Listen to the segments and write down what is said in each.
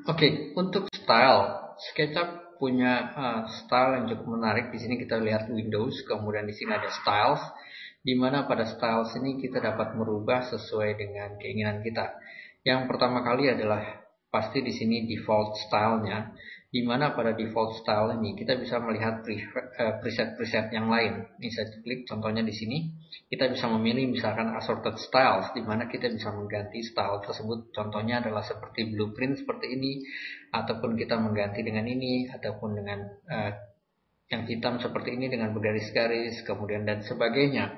Oke, untuk style, SketchUp punya style yang cukup menarik. Di sini kita lihat Windows, kemudian di sini ada styles, di mana pada styles ini kita dapat merubah sesuai dengan keinginan kita. Yang pertama kali adalah pasti di sini default stylenya, di mana pada default style ini kita bisa melihat preset-preset yang lain. Ini saya klik contohnya di sini. Kita bisa memilih misalkan assorted styles, di mana kita bisa mengganti style tersebut. Contohnya adalah seperti blueprint seperti ini, ataupun kita mengganti dengan ini, ataupun dengan yang hitam seperti ini dengan bergaris-garis, kemudian dan sebagainya.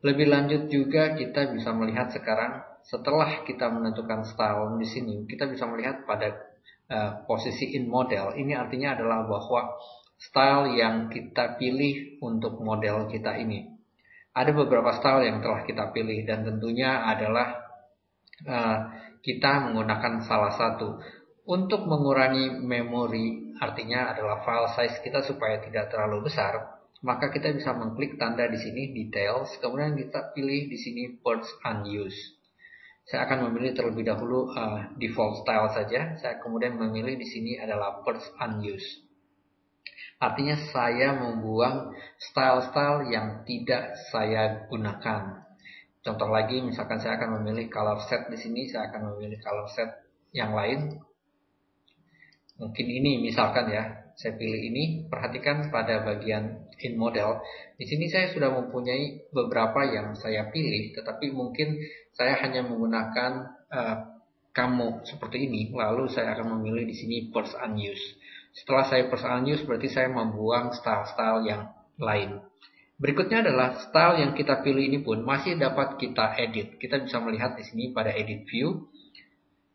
Lebih lanjut juga kita bisa melihat sekarang setelah kita menentukan style di sini, kita bisa melihat pada posisi in model. Ini artinya adalah bahwa style yang kita pilih untuk model kita ini. Ada beberapa style yang telah kita pilih dan tentunya adalah kita menggunakan salah satu. Untuk mengurangi memori artinya adalah file size kita supaya tidak terlalu besar, maka kita bisa mengklik tanda di sini details, kemudian kita pilih di sini purge unused. Saya akan memilih terlebih dahulu default style saja. Saya kemudian memilih di sini adalah purge unused. Artinya saya membuang style-style yang tidak saya gunakan. Contoh lagi, misalkan saya akan memilih color set di sini, saya akan memilih color set yang lain. Mungkin ini misalkan ya, saya pilih ini. Perhatikan pada bagian in model. Di sini saya sudah mempunyai beberapa yang saya pilih, tetapi mungkin saya hanya menggunakan kamu seperti ini. Lalu saya akan memilih di sini purge unused. Setelah saya purge unused, berarti saya membuang style-style yang lain. Berikutnya adalah style yang kita pilih ini pun masih dapat kita edit. Kita bisa melihat di sini pada edit view.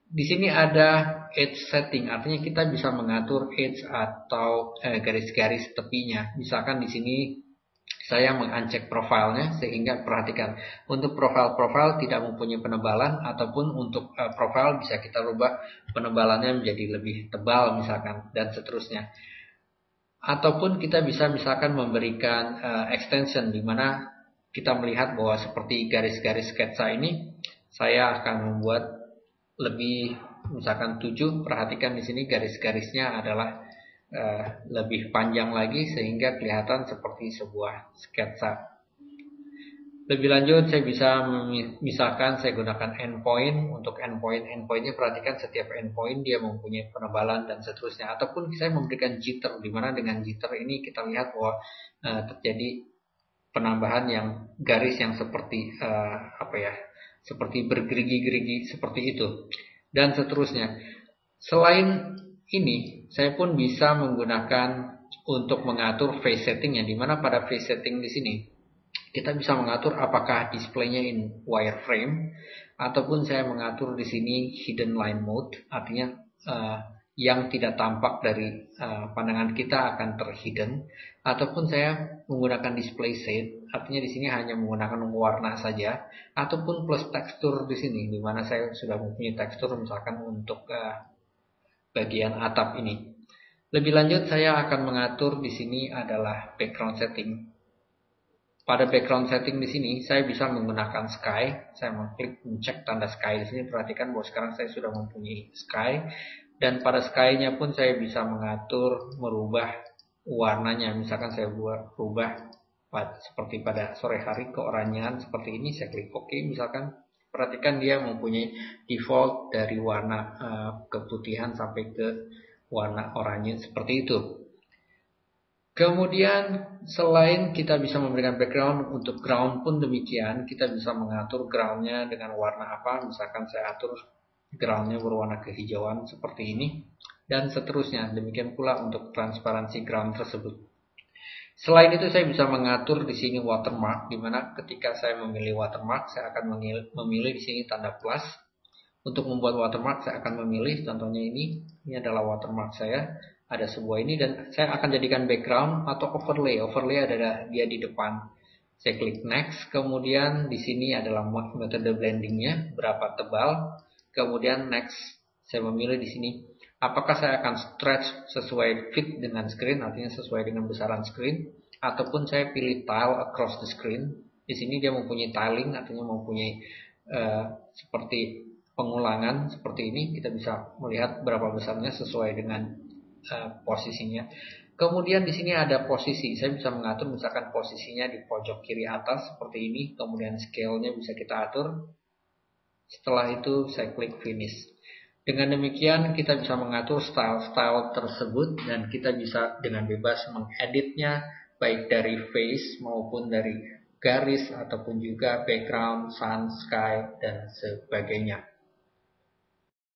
Di sini ada edge setting, artinya kita bisa mengatur edge atau garis-garis tepinya. Misalkan di sini saya menguncheck profilnya, sehingga perhatikan untuk profil-profil tidak mempunyai penebalan, ataupun untuk profil bisa kita rubah penebalannya menjadi lebih tebal misalkan, dan seterusnya. Ataupun kita bisa misalkan memberikan extension, di mana kita melihat bahwa seperti garis-garis sketsa ini, saya akan membuat lebih misalkan 7. Perhatikan di sini garis-garisnya adalah lebih panjang lagi sehingga kelihatan seperti sebuah sketsa. Lebih lanjut saya bisa misalkan saya gunakan endpoint. Untuk endpointnya perhatikan setiap endpoint dia mempunyai penebalan dan seterusnya. Ataupun saya memberikan jitter, di mana dengan jitter ini kita lihat bahwa terjadi penambahan yang garis yang seperti seperti bergerigi-gerigi seperti itu, dan seterusnya. Selain ini, saya pun bisa menggunakan untuk mengatur face setting, yang dimana pada face setting di sini kita bisa mengatur apakah displaynya in wireframe, ataupun saya mengatur di sini hidden line mode, artinya yang tidak tampak dari pandangan kita akan terhidden, ataupun saya menggunakan display shade, artinya di sini hanya menggunakan warna saja, ataupun plus tekstur di sini, di mana saya sudah mempunyai tekstur misalkan untuk bagian atap ini. Lebih lanjut saya akan mengatur di sini adalah background setting. Pada background setting di sini saya bisa menggunakan sky. Saya mengklik mencek tanda sky di sini. Perhatikan bahwa sekarang saya sudah mempunyai sky, dan pada sky-nya pun saya bisa mengatur merubah warnanya. Misalkan saya rubah seperti pada sore hari keoranjean seperti ini, saya klik OK misalkan. Perhatikan dia mempunyai default dari warna keputihan sampai ke warna oranye seperti itu. Kemudian selain kita bisa memberikan background, untuk ground pun demikian. Kita bisa mengatur groundnya dengan warna apa. Misalkan saya atur groundnya berwarna kehijauan seperti ini, dan seterusnya. Demikian pula untuk transparansi ground tersebut. Selain itu saya bisa mengatur di sini watermark, di mana ketika saya memilih watermark saya akan memilih di sini tanda plus. Untuk membuat watermark saya akan memilih, contohnya ini adalah watermark saya. Ada sebuah ini, dan saya akan jadikan background atau overlay. Overlay adalah dia di depan. Saya klik next, kemudian di sini adalah metode blendingnya, berapa tebal. Kemudian next, saya memilih di sini apakah saya akan stretch sesuai fit dengan screen, artinya sesuai dengan besaran screen, ataupun saya pilih tile across the screen. Di sini dia mempunyai tiling, artinya mempunyai seperti pengulangan seperti ini, kita bisa melihat berapa besarnya sesuai dengan posisinya. Kemudian di sini ada posisi. Saya bisa mengatur misalkan posisinya di pojok kiri atas seperti ini. Kemudian scale-nya bisa kita atur. Setelah itu saya klik finish. Dengan demikian kita bisa mengatur style-style tersebut dan kita bisa dengan bebas mengeditnya baik dari face maupun dari garis ataupun juga background, sun, sky dan sebagainya.